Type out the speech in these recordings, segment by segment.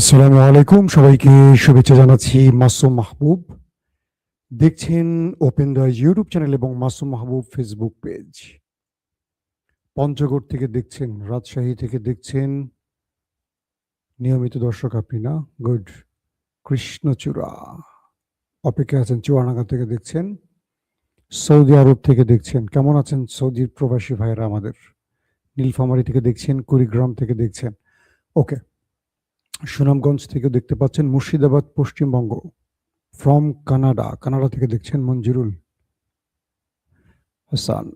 আসসালামু আলাইকুম, সবাইকে শুভেচ্ছা জানাচ্ছি। মাসুম মাহবুব দেখছেন ওপেন দ্য ইউটিউব চ্যানেল এবং মাসুম মাহবুব ফেসবুক পেজ। পঞ্চগড় থেকে দেখছেন, রাজশাহী থেকে দেখছেন, নিয়মিত দর্শক আপনি না? গুড। কৃষ্ণচূড়া অপেক্ষায় আছেন, চুয়াডাঙ্গা থেকে দেখছেন, সৌদি আরব থেকে দেখছেন। কেমন আছেন সৌদির প্রবাসী ভাইয়েরা আমাদের? নীলফামারী থেকে দেখছেন, কুড়িগ্রাম থেকে দেখছেন। ওকে, সুনামগঞ্জ থেকে দেখতে পাচ্ছেন, মুর্শিদাবাদ পশ্চিমবঙ্গ, ফ্রম কানাডা থেকে দেখছেন মঞ্জুরুল হাসান।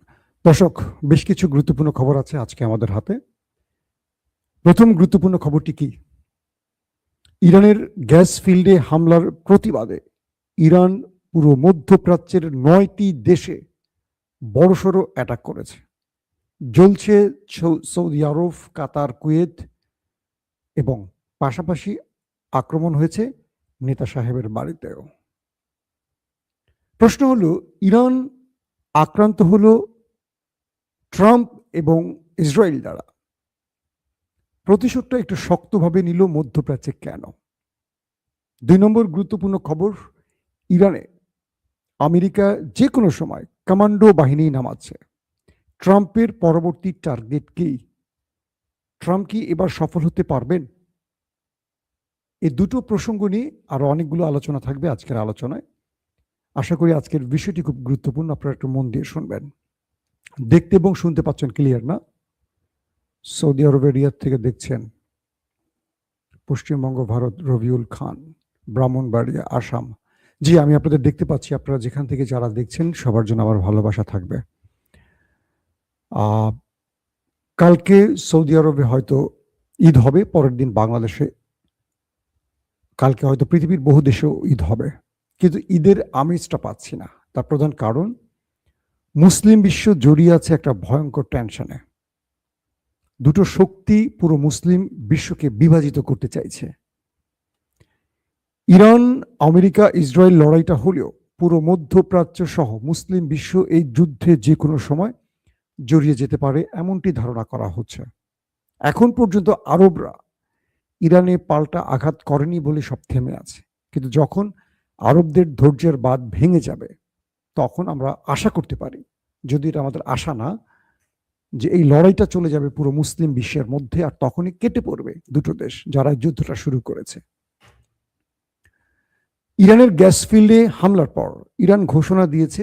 দর্শক, বেশ কিছু গুরুত্বপূর্ণ খবর আছে আজকে আমাদের হাতে। প্রথম গুরুত্বপূর্ণ খবরটি কি? ইরানের গ্যাস ফিল্ডে হামলার প্রতিবাদে ইরান পুরো মধ্যপ্রাচ্যের 9টি দেশে বড়সড় অ্যাটাক করেছে। জ্বলছে সৌদি আরব, কাতার, কুয়েত এবং পাশাপাশি আক্রমণ হয়েছে নেতা সাহেবের বাড়িতেও। প্রশ্ন হলো, ইরান আক্রান্ত হলো ট্রাম্প এবং ইসরায়েল দ্বারা। প্রতিশোধটা একটু শক্তভাবে নিল মধ্যপ্রাচ্যে কেন? 2 নম্বর গুরুত্বপূর্ণ খবর, ইরানে আমেরিকা যে কোনো সময় কমান্ডো বাহিনী নামাচ্ছে। ট্রাম্পের পরবর্তী টার্গেট কি? ট্রাম্প কি এবার সফল হতে পারবেন? এই দুটো প্রসঙ্গ নিয়ে আরো অনেকগুলো আলোচনা থাকবে আজকের আলোচনায়। আশা করি আজকের বিষয়টি খুব গুরুত্বপূর্ণ, আপনারা একটু মন দিয়ে শুনবেন। দেখতে এবং শুনতে পাচ্ছেন ক্লিয়ার না? সৌদি আরবের রিয়াদ থেকে দেখছেন, পশ্চিমবঙ্গ, ভারত, রবিউল খান, ব্রাহ্মণবাড়িয়া, আসাম। জি, আমি আপনাদের দেখতে পাচ্ছি। আপনারা যেখান থেকে যারা দেখছেন সবার জন্য আমার ভালোবাসা থাকবে। কালকে সৌদি আরবে হয়তো ঈদ হবে, পরের দিন বাংলাদেশে, কালকে হয়তো পৃথিবীর বহু দেশেও ঈদ হবে, কিন্তু ঈদের আমেজটা পাচ্ছি না। তার প্রধান কারণ, মুসলিম বিশ্ব জড়িয়ে আছে একটা ভয়ঙ্কর টেনশনে। দুটো শক্তি পুরো মুসলিম বিশ্বকে বিভাজিত করতে চাইছে। ইরান, আমেরিকা, ইসরায়েল লড়াইটা হলেও পুরো মধ্যপ্রাচ্য সহ মুসলিম বিশ্ব এই যুদ্ধে যে কোনো সময় জড়িয়ে যেতে পারে, এমনটি ধারণা করা হচ্ছে। এখন পর্যন্ত আরবরা ইরানে পাল্টা আঘাত করেনি বলে সব থেমে আছে, কিন্তু যখন আরবদের ধৈর্যের বাঁধ ভেঙে যাবে তখন আমরা আশা করতে পারি, যদি এটা আমাদের আশা না, যে এই লড়াইটা চলে যাবে পুরো মুসলিম বিশ্বের মধ্যে, আর তখনই কেটে পড়বে দুটো দেশ যারা যুদ্ধটা শুরু করেছে। ইরানের গ্যাস ফিল্ডে হামলার পর ইরান ঘোষণা দিয়েছে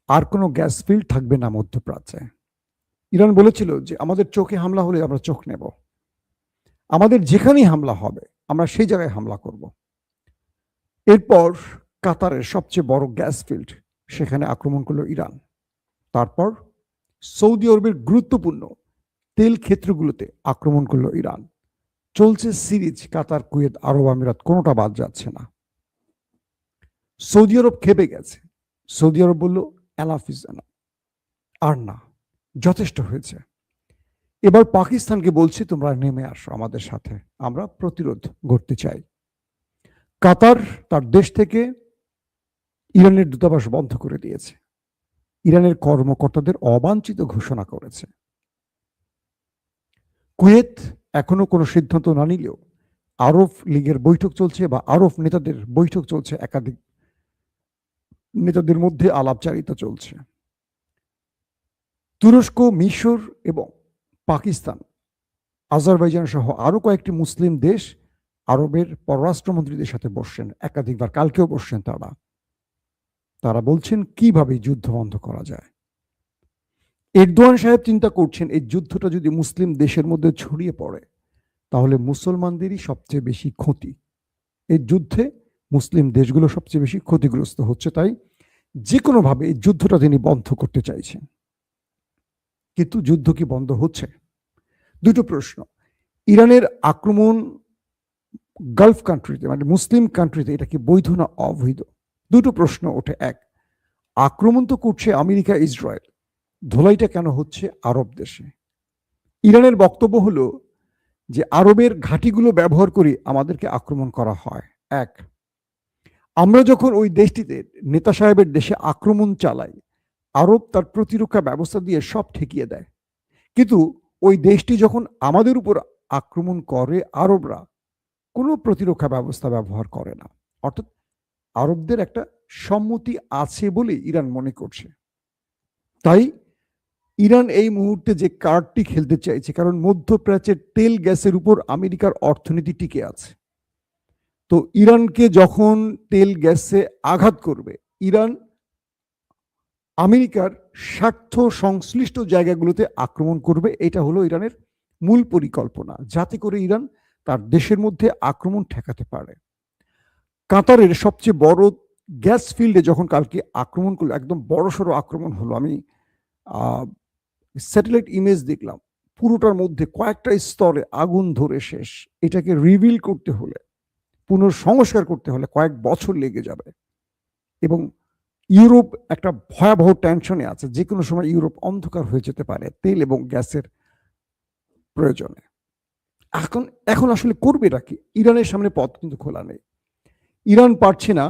আর কোনো গ্যাস ফিল্ড থাকবে না মধ্যপ্রাচ্যে। ইরান বলেছিল যে আমাদের চোখে হামলা হলে আমরা চোখ নেব, আমাদের যেখানেই হামলা হবে আমরা সেই জায়গায় হামলা করব। এরপর কাতারের সবচেয়ে বড় গ্যাস ফিল্ড, সেখানে আক্রমণ করলো ইরান। তারপর সৌদি আরবের গুরুত্বপূর্ণ তেল ক্ষেত্রগুলোতে আক্রমণ করলো ইরান। চলছে সিরিজ, কাতার, কুয়েত, আরব আমিরাত, কোনোটা বাদ যাচ্ছে না। সৌদি আরব খেপে গেছে। সৌদি আরব বলল এনাফ ইজ এনাফ, আর না, যথেষ্ট হয়েছে। এবার পাকিস্তানকে বলছে তোমরা নেমে আসো আমাদের সাথে, আমরা প্রতিরোধ গড়তে চাই। কাতার তার দেশ থেকে ইরানের দূতাবাস বন্ধ করে দিয়েছে, ইরানের কর্মকর্তাদের অবাঞ্ছিত ঘোষণা করেছে। কুয়েত এখনো কোনো সিদ্ধান্ত না নিলেও আরব লীগের বৈঠক চলছে, বা আরব নেতাদের বৈঠক চলছে, একাধিক নেতাদের মধ্যে আলাপচারিতা চলছে। তুরস্ক, মিশর এবং পাকিস্তান, আজারবাইজান সহ আরো কয়েকটি মুসলিম দেশ আরবের পররাষ্ট্রমন্ত্রীদের সাথে বসছেন, একাধিকবার, কালকেও বসছেন। তারা বলছেন কিভাবে যুদ্ধ বন্ধ করা যায়। এরদোয়ান সাহেব চিন্তা করছেন এই যুদ্ধটা যদি মুসলিম দেশের মধ্যে ছড়িয়ে পড়ে তাহলে মুসলমানদেরই সবচেয়ে বেশি ক্ষতি। এই যুদ্ধে মুসলিম দেশগুলো সবচেয়ে বেশি ক্ষতিগ্রস্ত হচ্ছে, তাই যে কোনোভাবে এই যুদ্ধটা তিনি বন্ধ করতে চাইছেন। কিন্তু যুদ্ধ কি বন্ধ হচ্ছে? দুটো প্রশ্ন। ইরানের আক্রমণ গালফ কান্ট্রিতে, মানে মুসলিম কান্ট্রিতে, এটা কি বৈধ না অবৈধ? দুটো প্রশ্ন ওঠে। এক, আক্রমণ তো করছে আমেরিকা, ইসরায়েল, ধোলাইটা কেন হচ্ছে আরব দেশে? ইরানের বক্তব্য হলো যে আরবের ঘাঁটিগুলো ব্যবহার করে আমাদেরকে আক্রমণ করা হয়। এক, আমরা যখন ওই দেশটিতে নেতা সাহেবের দেশে আক্রমণ চালাই, আরব তার প্রতিরক্ষা ব্যবস্থা দিয়ে সব ঠেকিয়ে দেয়, কিন্তু ওই দেশটি যখন আমাদের উপর আক্রমণ করে আরবরা, কোনো প্রতিরক্ষা ব্যবস্থা ব্যবহার করে না। অর্থাৎ আরবদের একটা সম্মতি আছে বলে ইরান মনে করছে। তাই ইরান এই মুহূর্তে যে কার্ডটি খেলতে চাইছে, কারণ মধ্যপ্রাচ্যের তেল গ্যাসের উপর আমেরিকার অর্থনীতি টিকে আছে। তো ইরানকে যখন তেল গ্যাসে আঘাত করবে, ইরান আমেরিকার স্বার্থ সংশ্লিষ্ট জায়গাগুলোতে আক্রমণ করবে। এটা হলো ইরানের মূল পরিকল্পনা, যাতে করে ইরান তার দেশের মধ্যে আক্রমণ ঠেকাতে পারে। কাতারের সবচেয়ে বড় গ্যাস ফিল্ডে যখন কালকে আক্রমণ করলো, একদম বড়সড় আক্রমণ হলো। আমি স্যাটেলাইট ইমেজ দেখলাম, পুরোটার মধ্যে কয়েকটা স্তরে আগুন ধরে শেষ। এটাকে রিভিল করতে হলে, পুনঃসংস্কার করতে হলে কয়েক বছর লেগে যাবে। এবং ইউরোপ একটা ভয়াবহ টেনশনে আছে, যে কোনো সময় ইউরোপ অন্ধকার হয়ে যেতে পারে তেল এবং গ্যাসের প্রয়োজনে। এখন আসলে করবেটা কি? ইরানের সামনে পথ কিন্তু খোলা নেই। ইরান পারছে না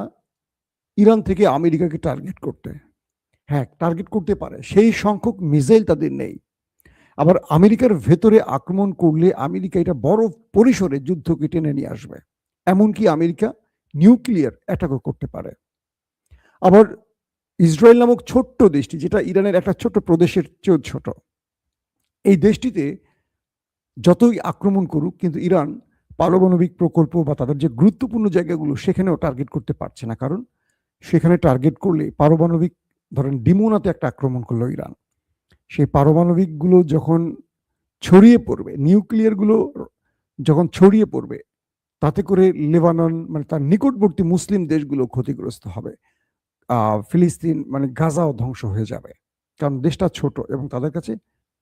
ইরান থেকে আমেরিকাকে টার্গেট করতে। হ্যাঁ, টার্গেট করতে পারে, সেই সংখ্যক মিসাইল তাদের নেই। আবার আমেরিকার ভেতরে আক্রমণ করলে আমেরিকা এটা বড় পরিসরে যুদ্ধকে টেনে নিয়ে আসবে। এমনকি আমেরিকা নিউক্লিয়ার অ্যাটাকও করতে পারে। আবার ইসরায়েল নামক ছোট্ট দেশটি, যেটা ইরানের একটা ছোট্ট প্রদেশের চেয়েও ছোট, এই দেশটিতে যতই আক্রমণ করুক, কিন্তু ইরান পারমাণবিক প্রকল্প বা তাদের যে গুরুত্বপূর্ণ জায়গাগুলো সেখানেও টার্গেট করতে পারছে না। কারণ সেখানে টার্গেট করলে পারমাণবিক, ধরেন ডিমোনাতে একটা আক্রমণ করলো ইরান, সেই পারমাণবিকগুলো যখন ছড়িয়ে পড়বে, নিউক্লিয়ারগুলো যখন ছড়িয়ে পড়বে, তাতে করে লেবানন, মানে তার নিকটবর্তী মুসলিম দেশগুলো ক্ষতিগ্রস্ত হবে। ফিলিস্তিন, মানে গাজাও ধ্বংস হয়ে যাবে। কারণ দেশটা ছোট এবং তাদের কাছে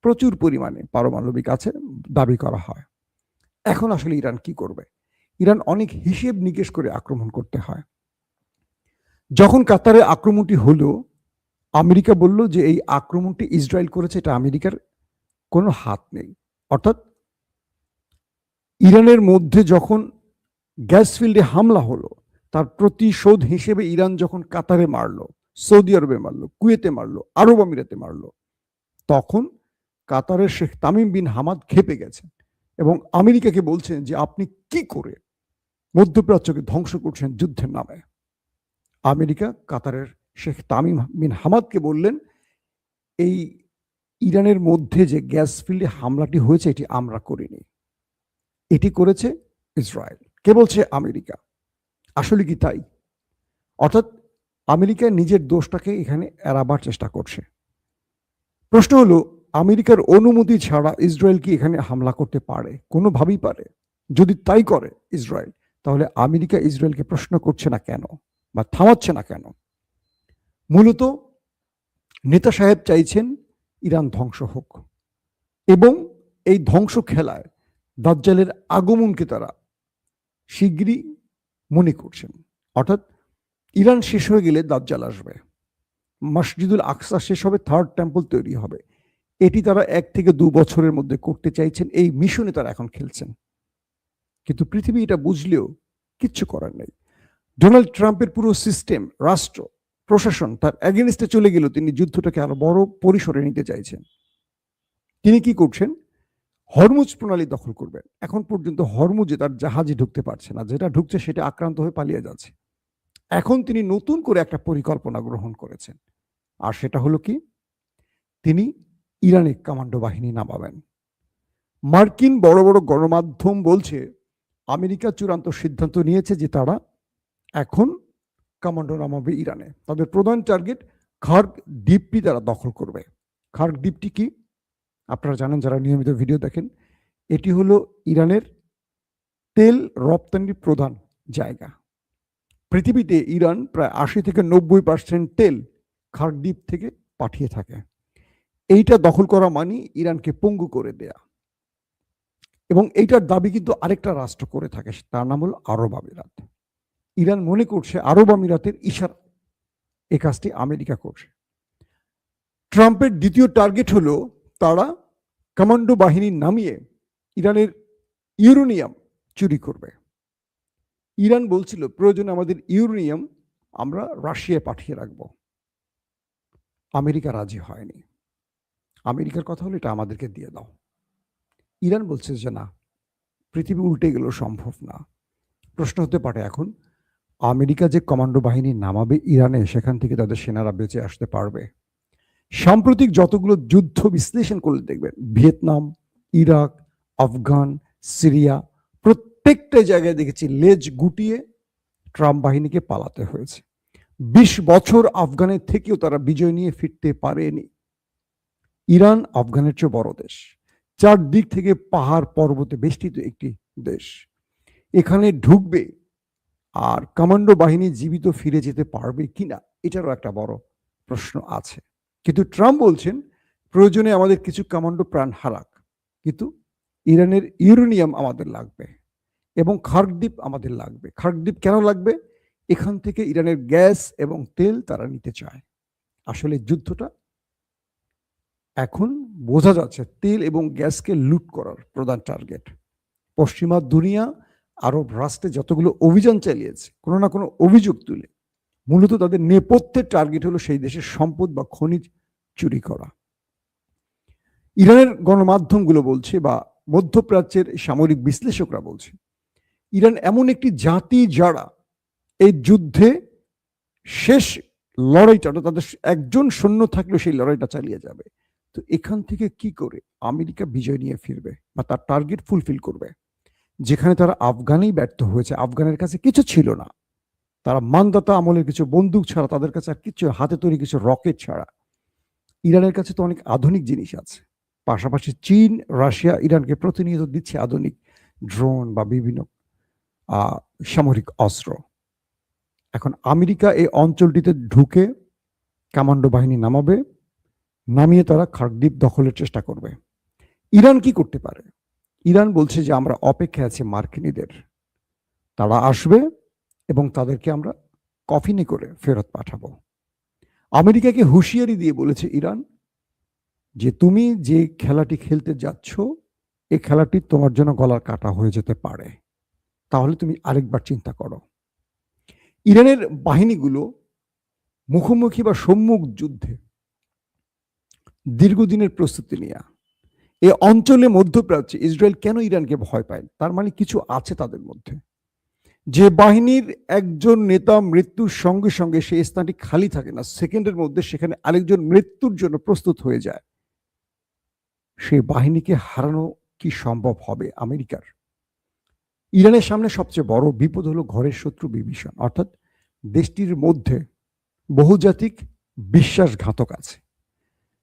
প্রচুর পরিমাণে পারমাণবিক আছে দাবি করা হয়। এখন আসলে ইরান কি করবে? ইরান অনেক হিসেব নিকেশ করে আক্রমণ করতে হয়। যখন কাতারে আক্রমণটি হলো, আমেরিকা বলল যে এই আক্রমণটি ইসরায়েল করেছে, এটা আমেরিকার কোনো হাত নেই। অর্থাৎ ইরানের মধ্যে যখন গ্যাস ফিল্ডে হামলা হলো, তার প্রতিশোধ হিসেবে ইরান যখন কাতারে মারলো, সৌদি আরবে মারলো, কুয়েতে মারলো, আরব আমিরাতে মারলো, তখন কাতারের শেখ তামিম বিন হামাদ খেপে গেছেন এবং আমেরিকাকে বলছেন যে আপনি কি করে মধ্যপ্রাচ্যকে ধ্বংস করছেন যুদ্ধের নামে। আমেরিকা কাতারের শেখ তামিম বিন হামাদকে বললেন, এই ইরানের মধ্যে যে গ্যাস ফিল্ডে হামলাটি হয়েছে এটি আমরা করিনি, এটি করেছে ইসরায়েল। কে বলছে? আমেরিকা। আসলে কি তাই? অর্থাৎ আমেরিকা নিজের দোষটাকে এখানে এড়াবার চেষ্টা করছে। প্রশ্ন হলো, আমেরিকার অনুমতি ছাড়া ইসরায়েল কি এখানে হামলা করতে পারে? কোনোভাবেই পারে? যদি তাই করে ইসরায়েল, তাহলে আমেরিকা ইসরায়েলকে প্রশ্ন করছে না কেন বা থামাচ্ছে না কেন? মূলত নেতা সাহেব চাইছেন ইরান ধ্বংস হোক এবং এই ধ্বংস খেলায় দাজ্জালের আগমনকে তারা শিগগিরই মনে করছেন। অর্থাৎ ইরান শেষ হয়ে গেলে দাজ্জাল আসবে, মসজিদুল আকসা শেষ হবে, থার্ড টেম্পল তৈরি হবে। এটি তারা 1 থেকে 2 বছরের মধ্যে করতে চাইছেন। এই মিশনে তারা এখন খেলছেন। কিন্তু পৃথিবী এটা বুঝলেও কিচ্ছু করার নেই। ডোনাল্ড ট্রাম্পের পুরো সিস্টেম, রাষ্ট্র, প্রশাসন তার এগেনস্টে চলে গেল। তিনি যুদ্ধটাকে আরো বড় পরিসরে নিতে চাইছেন। তিনি কি করছেন? হরমুজ প্রণালী দখল করবেন। এখন পর্যন্ত হরমুজে তার জাহাজই ঢুকতে পারছে না, যেটা ঢুকছে সেটা আক্রান্ত হয়ে পালিয়ে যাচ্ছে। এখন তিনি নতুন করে একটা পরিকল্পনা গ্রহণ করেছেন, আর সেটা হলো কি? তিনি ইরানে কমান্ডো বাহিনী নামাবেন। মার্কিন বড় বড় গণমাধ্যম বলছে আমেরিকা চূড়ান্ত সিদ্ধান্ত নিয়েছে যে তারা এখন কমান্ডো নামাবে ইরানে। তাদের প্রধান টার্গেট খার্গ দ্বীপটি তারা দখল করবে। খার্গ দ্বীপটি কি আপনারা জানেন যারা নিয়মিত ভিডিও দেখেন? এটি হলো ইরানের তেল রপ্তানির প্রধান জায়গা। পৃথিবীতে ইরান প্রায় 80 থেকে 90% তেল খার্গ দ্বীপ থেকে পাঠিয়ে থাকে। এইটা দখল করা মানে ইরানকে পঙ্গু করে দেয়া। এবং এইটার দাবি কিন্তু আরেকটা রাষ্ট্র করে থাকে, তার নাম হলো আরব আমিরাত। ইরান মনে করছে আরব আমিরাতের ইশারা এই কাজটি আমেরিকা করছে। ট্রাম্পের দ্বিতীয় টার্গেট হলো তারা কমান্ডো বাহিনী নামিয়ে ইরানের ইউরেনিয়াম চুরি করবে। ইরান বলছিল প্রয়োজনে আমাদের ইউরেনিয়াম আমরা রাশিয়ায় পাঠিয়ে রাখবো। আমেরিকা রাজি হয়নি। আমেরিকার কথা হলো এটা আমাদেরকে দিয়ে দাও। ইরান বলছে যে না, পৃথিবী উল্টে গেল সম্ভব না। প্রশ্ন হতে পারে এখন, আমেরিকা যে কমান্ডো বাহিনী নামাবে ইরানে, সেখান থেকে তাদের সেনারা বেঁচে আসতে পারবে? সাম্প্রতিক যতগুলো যুদ্ধ বিশ্লেষণ করলে দেখবেন, ভিয়েতনাম, ইরাক, আফগান, সিরিয়া, প্রত্যেকটা জায়গায় দেখেছি লেজ গুটিয়ে ট্রাম্প বাহিনীকে পালাতে হয়েছে। 20 বছর আফগানের থেকেও তারা বিজয় নিয়ে ফিরতে পারেনি। ইরান আফগানের চেয়ে বড় দেশ, চারদিক থেকে পাহাড় পর্বতে বেষ্টিত একটি দেশ। এখানে ঢুকবে আর কমান্ডো বাহিনী জীবিত ফিরে যেতে পারবে কিনা, এটারও একটা বড় প্রশ্ন আছে। কিন্তু ট্রাম্প বলছেন প্রয়োজনে আমাদের কিছু কমান্ডো প্রাণ হারাক, কিন্তু ইরানের ইউরেনিয়াম আমাদের লাগবে এবং খার্কদ্বীপ আমাদের লাগবে। খার্কদ্বীপ কেন লাগবে? এখান থেকে ইরানের গ্যাস এবং তেল তারা নিতে চায়। আসলে যুদ্ধটা এখন বোঝা যাচ্ছে তেল এবং গ্যাসকে লুট করার প্রধান টার্গেট। পশ্চিমা দুনিয়া আরব রাষ্ট্রে যতগুলো অভিযান চালিয়েছে কোনো না কোনো অভিযোগ তুলে, মূলত তাদের নেপথ্যের টার্গেট হলো সেই দেশের সম্পদ বা খনিজ চুরি করা। ইরানের গণমাধ্যমগুলো বলছে বা মধ্যপ্রাচ্যের সামরিক বিশ্লেষকরা বলছে, ইরান এমন একটি জাতি যারা এই যুদ্ধে শেষ লড়াইটা, তাদের একজন সৈন্য থাকলেও সেই লড়াইটা চালিয়ে যাবে। তো এখান থেকে কি করে আমেরিকা বিজয় নিয়ে ফিরবে বা তার টার্গেট ফুলফিল করবে, যেখানে তারা আফগানেই ব্যর্থ হয়েছে। আফগানের কাছে কিছু ছিল না, তারা মানদাতা আমলের কিছু বন্দুক ছাড়া, তাদের কাছে আর কিছু হাতে তৈরি কিছু রকেট ছাড়া। ইরানের কাছে তো অনেক আধুনিক জিনিস আছে, পাশাপাশি চীন, রাশিয়া ইরানকে প্রতিনিয়ত দিচ্ছে আধুনিক ড্রোন বা বিভিন্ন সামরিক অস্ত্র। এখন আমেরিকা এই অঞ্চলটিতে ঢুকে কমান্ডো বাহিনী নামাবে, নামিয়ে তারা খার্কদ্বীপ দখলের চেষ্টা করবে। ইরান কি করতে পারে? ইরান বলছে যে আমরা অপেক্ষায় আছি মার্কিনীদের, তারা আসবে এবং তাদেরকে আমরা কফিনে করে ফেরত পাঠাবো। আমেরিকাকে হুঁশিয়ারি দিয়ে বলেছে ইরান যে তুমি যে খেলাটি খেলতে যাচ্ছ, এই খেলাটি তোমার জন্য গলার কাটা হয়ে যেতে পারে, তাহলে তুমি আরেকবার চিন্তা করো। ইরানের বাহিনীগুলো মুখোমুখি বা সম্মুখ যুদ্ধে দীর্ঘদিনের প্রস্তুতি নেয়া। এই অঞ্চলে মধ্যপ্রাচ্যে ইসরায়েল কেন ইরানকে ভয় পায়? তার মানে কিছু আছে তাদের মধ্যে। যে বাহিনীর একজন নেতা মৃত্যুর সঙ্গে সঙ্গে সেই স্থানটি খালি থাকে না, সেকেন্ডের মধ্যে সেখানে আরেকজন মৃত্যুর জন্য প্রস্তুত হয়ে যায়, সেই বাহিনীকে হারানো কি সম্ভব হবে আমেরিকার? ইরানের সামনে সবচেয়ে বড় বিপদ হলো ঘরের শত্রু বিভীষণ, অর্থাৎ দেশটির মধ্যে বহুজাতিক বিশ্বাসঘাতক আছে,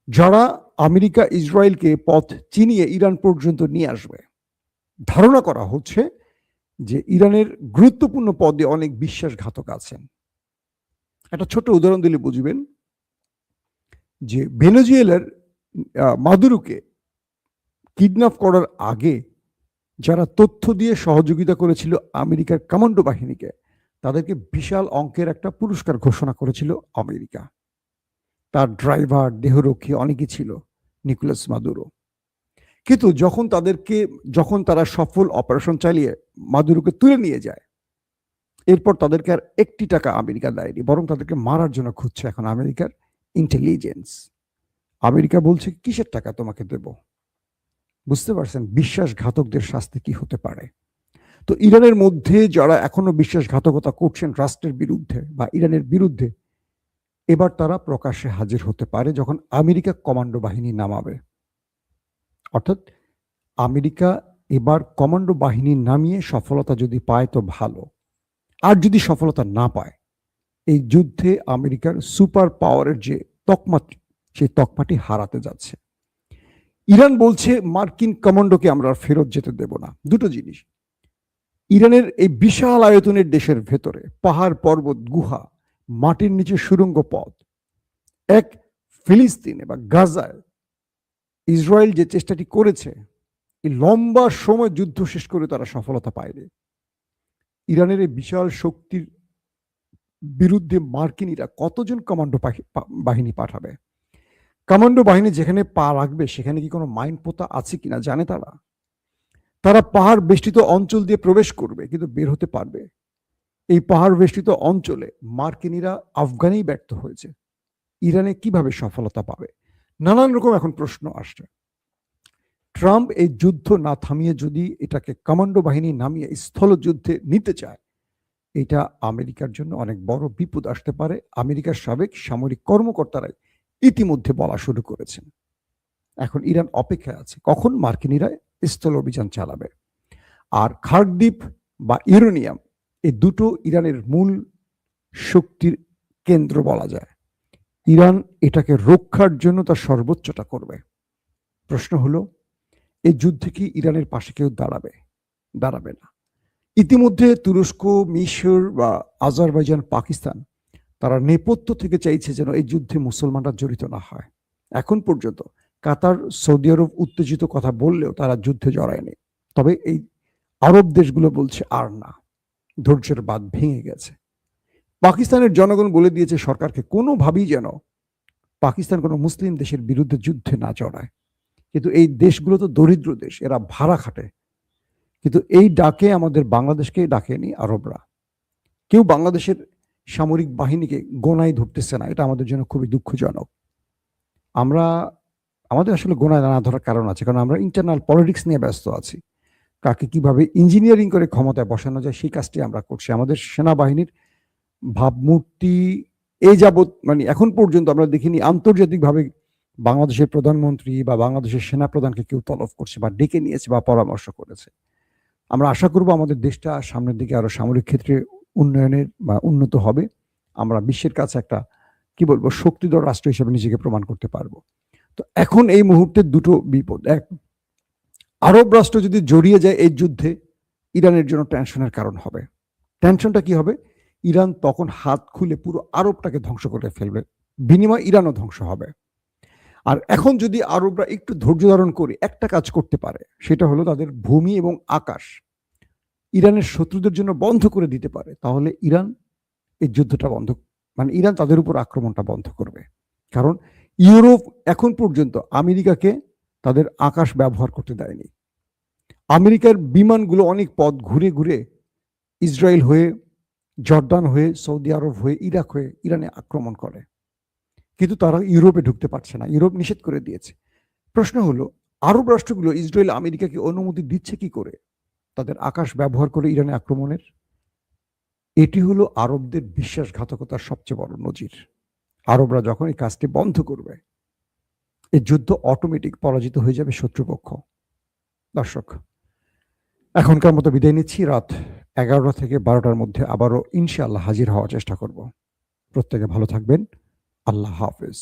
যারা আমেরিকা ইসরায়েলকে পথ চিনিয়ে ইরান পর্যন্ত নিয়ে আসবে। ধারণা করা হচ্ছে যে ইরানের গুরুত্বপূর্ণ পদে অনেক বিশ্বাসঘাতক আছেন। একটা ছোট উদাহরণ দিলে বুঝবেন যে ভেনেজুয়েলার মাদুরোকে কিডন্যাপ করার আগে যারা তথ্য দিয়ে সহযোগিতা করেছিল আমেরিকার কমান্ডো বাহিনীকে, তাদেরকে বিশাল অঙ্কের একটা পুরস্কার ঘোষণা করেছিল আমেরিকা। তার ড্রাইভার, দেহরক্ষী অনেকেই ছিল নিকোলাস মাদুরো। কিন্তু যখন তারা সফল অপারেশন চালিয়ে মাদুরোকে তুলে নিয়ে যায়, এরপর তাদেরকে আর 1 টাকা আমেরিকা দেয়নি, বরং তাদেরকে মারার জন্য খুঁজছে এখন আমেরিকার ইন্টেলিজেন্স। আমেরিকা বলছে কিসের টাকা তোমাকে দেব? বুঝতে পারছেন বিশ্বাসঘাতকদের শাস্তি কি হতে পারে? তো ইরানের মধ্যে যারা এখনো বিশ্বাসঘাতকতা করছেন রাষ্ট্রের বিরুদ্ধে বা ইরানের বিরুদ্ধে, এবার তারা প্রকাশ্যে হাজির হতে পারে যখন আমেরিকা কমান্ডো বাহিনী নামাবে। অর্থাৎ আমেরিকা এবার কমান্ডো বাহিনী নামিয়ে সফলতা যদি পায় তো ভালো, আর যদি সফলতা না পায়, এই যুদ্ধে আমেরিকার সুপার পাওয়ারের যে তকমা, সেই তকমাটি হারাতে যাচ্ছে। ইরান বলছে মার্কিন কমান্ডোকে আমরা ফেরত যেতে দেব না। দুটো জিনিস, ইরানের এই বিশাল আয়তনের দেশের ভেতরে পাহাড় পর্বত, গুহা, মাটির নিচে সুড়ঙ্গ পথ, এক ফিলিস্তিনে বা গাজায় ইসরায়েল যে চেষ্টাটি করেছে, এই লম্বা সময় যুদ্ধ শেষ করে তারা সফলতা পায়নি। ইরানের এই বিশাল শক্তির বিরুদ্ধে মার্কিনীরা কতজন কমান্ডো বাহিনী পাঠাবে? কমান্ডো বাহিনী যেখানে পা রাখবে সেখানে কি কোনো মাইন পোতা আছে কিনা জানে তারা? তারা পাহাড় বেষ্টিত অঞ্চল দিয়ে প্রবেশ করবে কিন্তু বের হতে পারবে? এই পাহাড় বেষ্টিত অঞ্চলে মার্কিনীরা আফগানেই ব্যর্থ হয়েছে, ইরানে কিভাবে সফলতা পাবে? নানান রকম এখন প্রশ্ন আসছে। ট্রাম্প এই যুদ্ধ না থামিয়ে যদি এটাকে কমান্ডো বাহিনী নামিয়ে স্থল যুদ্ধে নিতে চায়, এটা আমেরিকার জন্য অনেক বড় বিপদ আসতে পারে। আমেরিকার সাবেক সামরিক কর্মকর্তারাই ইতিমধ্যে বলা শুরু করেছেন। এখন ইরান অপেক্ষায় আছে কখন মার্কিনিরা স্থল অভিযান চালাবে। আর খার্কদ্বীপ বা ইউরেনিয়াম এই দুটো ইরানের মূল শক্তির কেন্দ্র বলা যায়। ইরান এটাকে রক্ষার জন্য তার সর্বোচ্চটা করবে। প্রশ্ন হলো, এই যুদ্ধে কি ইরানের পাশে কেউ দাঁড়াবে? দাঁড়াবে না। ইতিমধ্যে তুরস্ক, মিশর বা আজারবাইজান, পাকিস্তান তারা নেপথ্য থেকে চাইছে যেন এই যুদ্ধে মুসলমানরা জড়িত না হয়। এখন পর্যন্ত কাতার, সৌদি আরব উত্তেজিত কথা বললেও তারা যুদ্ধে জড়ায়নি। তবে এই আরব দেশগুলো বলছে আর না, ধৈর্যের বাঁধ ভেঙে গেছে। পাকিস্তানের জনগণ বলে দিয়েছে সরকারকে কোনোভাবেই যেন পাকিস্তান কোনো মুসলিম দেশের বিরুদ্ধে যুদ্ধে না জড়ায়। কিন্তু এই দেশগুলো তো দরিদ্র দেশ, এরা ভাড়া খাটে। কিন্তু এই ডাকে আমাদের বাংলাদেশকে ডাকেনি আরবরা। কেউ বাংলাদেশের সামরিক বাহিনীকে গোনায় ধরতেছে না, এটা আমাদের জন্য খুবই দুঃখজনক। আমাদের আসলে গোনায় না ধরার কারণ আছে, কারণ আমরা ইন্টারনাল পলিটিক্স নিয়ে ব্যস্ত আছি। কাকে কিভাবে ইঞ্জিনিয়ারিং করে ক্ষমতায় বসানো যায় সেই কাজটি আমরা করছি। আমাদের সেনাবাহিনীর ভাবমূর্তি এই যাবৎ মানে এখন পর্যন্ত আমরা দেখিনি আন্তর্জাতিকভাবে বাংলাদেশের প্রধানমন্ত্রী বা বাংলাদেশের সেনা প্রধানকে কেউ তলব করছে বা ডেকে নিয়েছে বা পরামর্শ করেছে। আমরা আশা করব আমাদের দেশটা সামনের দিকে আরো সামরিক ক্ষেত্রে উন্নয়নের বা উন্নত হবে। আমরা বিশ্বের কাছে একটা শক্তিধর রাষ্ট্র হিসেবে নিজেকে প্রমাণ করতে পারবো। তো এখন এই মুহূর্তে দুটো বিপদ। এক, আরব রাষ্ট্র যদি জড়িয়ে যায় এই যুদ্ধে, ইরানের জন্য টেনশনের কারণ হবে। টেনশনটা কি হবে? ইরান তখন হাত খুলে পুরো আরবটাকে ধ্বংস করে ফেলবে, বিনিময় ইরানও ধ্বংস হবে। আর এখন যদি আরবরা একটু ধৈর্য ধারণ করে একটা কাজ করতে পারে, সেটা হলো তাদের ভূমি এবং আকাশ ইরানের শত্রুদের জন্য বন্ধ করে দিতে পারে, তাহলে ইরান এই যুদ্ধটা ইরান তাদের উপর আক্রমণটা বন্ধ করবে। কারণ ইউরোপ এখন পর্যন্ত আমেরিকাকে তাদের আকাশ ব্যবহার করতে দেয়নি। আমেরিকার বিমানগুলো অনেক পথ ঘুরে ঘুরে ইসরায়েল হয়ে, জর্দান হয়ে, সৌদি আরব হয়ে, ইরাক হয়ে ইরানে আক্রমণ করে, কিন্তু তারা ইউরোপে ঢুকতে পারছে না, ইউরোপ নিষেধ করে দিয়েছে। প্রশ্ন হলো, আরব রাষ্ট্রগুলো ইসরায়েল, আমেরিকাকে অনুমতি দিচ্ছে কি করে তাদের আকাশ ব্যবহার করে ইরানে আক্রমণের? এটি হলো আরবদের বিশ্বাসঘাতকতার সবচেয়ে বড় নজির। আরবরা যখন এই কাজটি বন্ধ করবে, এই যুদ্ধ অটোমেটিক পরাজিত হয়ে যাবে শত্রুপক্ষ। দর্শক, এখনকার মতো বিদায় নিচ্ছি। রাত 11টা থেকে 12টার মধ্যে আবারও ইনশাআল্লাহ হাজির হওয়ার চেষ্টা করব। প্রত্যেকে ভালো থাকবেন। আল্লাহ হাফেজ।